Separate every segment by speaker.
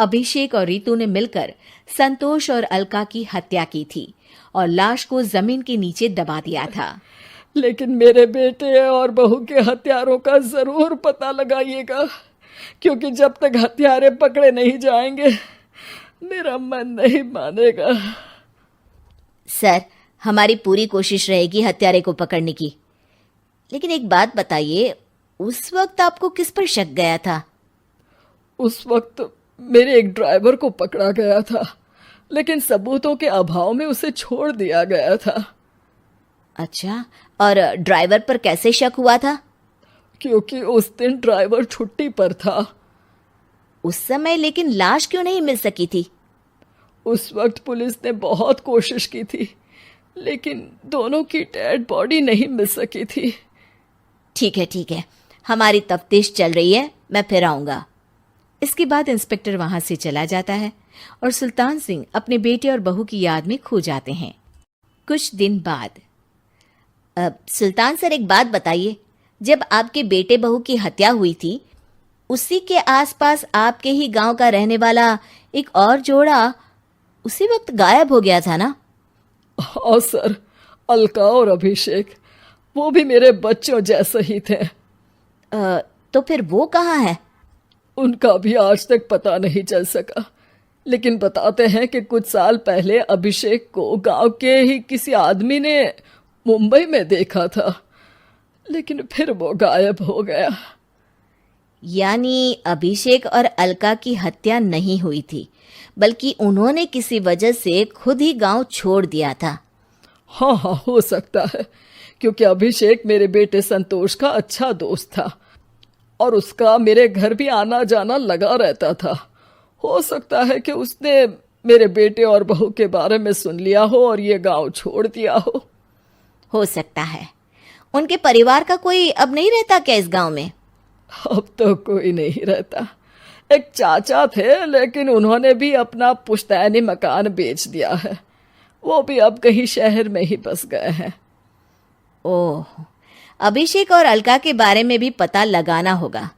Speaker 1: अभिषेक और रितु ने मिलकर संतोष और अलका की हत्या की थी और लाश को जमीन के नीचे दबा दिया था।
Speaker 2: लेकिन मेरे बेटे और बहू के हत्यारों का जरूर पता लगाइएगा, क्योंकि जब तक हत्यारे पकड़े नहीं जाएंगे मेरा मन नहीं मानेगा।
Speaker 1: सर, हमारी पूरी कोशिश रहेगी हत्यारे को पकड़ने की। लेकिन एक बात बताइए, उस वक्त आपको किस पर शक गया था?
Speaker 2: उस वक्त मेरे एक ड्राइवर को पकड़ा गया था, लेकिन सबूतों के अभाव में उसे छोड़ दिया गया था।
Speaker 1: अच्छा, और ड्राइवर पर कैसे शक हुआ था?
Speaker 2: क्योंकि उस दिन ड्राइवर छुट्टी पर था।
Speaker 1: उस समय लेकिन लाश क्यों नहीं मिल सकी थी?
Speaker 2: उस वक्त पुलिस ने बहुत कोशिश की थी, लेकिन दोनों की डेड बॉडी नहीं मिल सकी थी।
Speaker 1: ठीक है, हमारी तफ्तीश चल रही है, मैं फिर आऊंगा। इसके बाद इंस्पेक्टर वहां से चला जाता है और सुल्तान सिंह अपने बेटे और बहू की याद में खो जाते हैं। कुछ दिन बाद, सुल्तान सर, एक बात बताइए, जब आपके बेटे बहू की हत्या हुई थी, उसी के आसपास आपके ही गांव का रहने वाला एक और जोड़ा उसी वक्त गायब हो गया था ना?
Speaker 2: हाँ सर, अलका और अभिषेक, वो भी मेरे बच्चों जैसे ही थे।
Speaker 1: तो फिर वो कहाँ है?
Speaker 2: उनका भी आज तक पता नहीं चल सका, लेकिन बताते हैं कि कुछ साल पहले अभिषेक को गांव के ही किसी आदमी ने मुंबई में देखा था, लेकिन फिर वो गायब हो गया।
Speaker 1: यानी अभिषेक और अलका की हत्या नहीं हुई थी, बल्कि उन्होंने किसी वजह से खुद ही गांव छोड़ दिया था।
Speaker 2: हाँ, हो सकता है, क्योंकि अभिषेक मेरे बेटे संतोष का अच्छा दोस्त था और उसका मेरे घर भी आना जाना लगा रहता था। हो सकता है कि उसने मेरे बेटे और बहू के बारे में सुन लिया हो और ये गांव छोड़ दिया हो
Speaker 1: सकता है। उनके परिवार का कोई अब नहीं रहता क्या इस गांव में?
Speaker 2: अब तो कोई नहीं रहता। एक चाचा थे, लेकिन उन्होंने भी अपना पुश्तैनी मकान बेच दिया है। वो भी अब कहीं शहर में ही बस गए हैं।
Speaker 1: ओह, अभिषेक और अलका के बारे में भी पता लगाना होगा।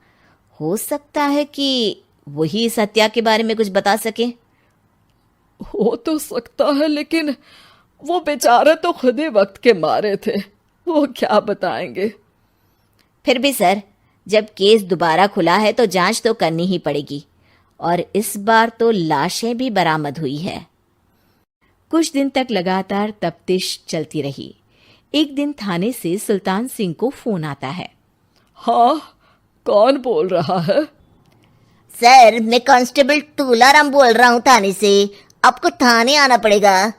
Speaker 1: हो सकता है कि वही इस हत्या के बारे में कुछ बता सके।
Speaker 2: हो तो सकता है, लेकिन वो बेचारे तो खुद ही वक्त के मारे थे, वो क्या बताएंगे।
Speaker 1: फिर भी सर, जब केस दोबारा खुला है तो जांच तो करनी ही पड़ेगी, और इस बार तो लाशें भी बरामद हुई है। कुछ दिन तक लगातार तफ्तीश चलती रही। एक दिन थाने से सुल्तान सिंह को फोन आता है।
Speaker 2: हाँ, कौन बोल रहा है?
Speaker 3: सर, मैं कांस्टेबल तुलाराम बोल रहा हूँ थाने से। आपको थाने आना पड़ेगा।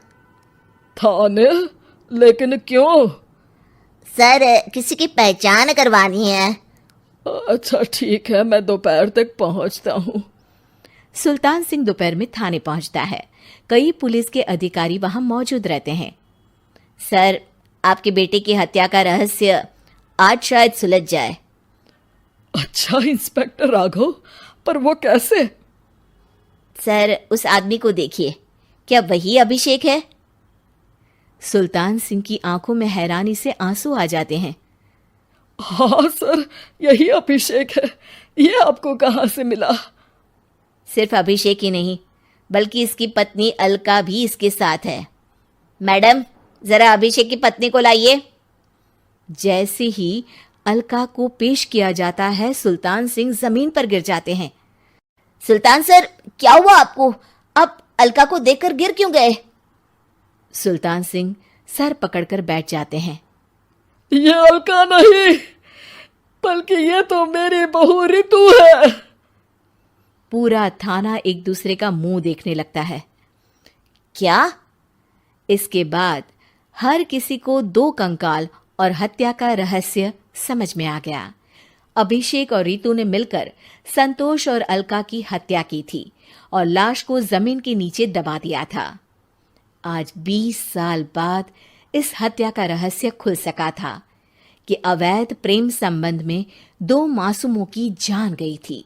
Speaker 2: थाने? लेकिन क्यों?
Speaker 3: सर, किसी की पहचान करवानी है।
Speaker 2: अच्छा ठीक है, मैं दोपहर तक पहुंचता हूँ।
Speaker 1: सुल्तान सिंह दोपहर में थाने पहुंचता है। कई पुलिस के अधिकारी वहां मौजूद रहते हैं। सर, आपके बेटे की हत्या का रहस्य आज शायद सुलझ जाए।
Speaker 2: अच्छा इंस्पेक्टर राघव, पर वो कैसे?
Speaker 1: सर, उस आदमी को देखिए, क्या वही अभिषेक है? सुल्तान सिंह की आंखों में हैरानी से आंसू आ जाते हैं।
Speaker 2: हाँ सर, यही अभिषेक है। ये आपको कहाँ से मिला?
Speaker 1: सिर्फ अभिषेक ही नहीं, बल्कि इसकी पत्नी अलका भी इसके साथ है। मैडम, जरा अभिषेक की पत्नी को लाइए। जैसे ही अलका को पेश किया जाता है, सुल्तान सिंह जमीन पर गिर जाते हैं।
Speaker 3: सुल्तान सर, क्या हुआ आपको? आप अलका को देखकर गिर क्यों गए?
Speaker 1: सुल्तान सिंह सर पकड़कर बैठ जाते हैं।
Speaker 2: ये अलका नहीं, बल्कि ये तो मेरी बहू रितु है।
Speaker 1: पूरा थाना एक दूसरे का मुंह देखने लगता है। क्या? इसके बाद हर किसी को दो कंकाल और हत्या का रहस्य समझ में आ गया। अभिषेक और रितु ने मिलकर संतोष और अलका की हत्या की थी और लाश को जमीन के नीचे दबा दिया था। आज 20 साल बाद इस हत्या का रहस्य खुल सका था कि अवैध प्रेम संबंध में दो मासूमों की जान गई थी।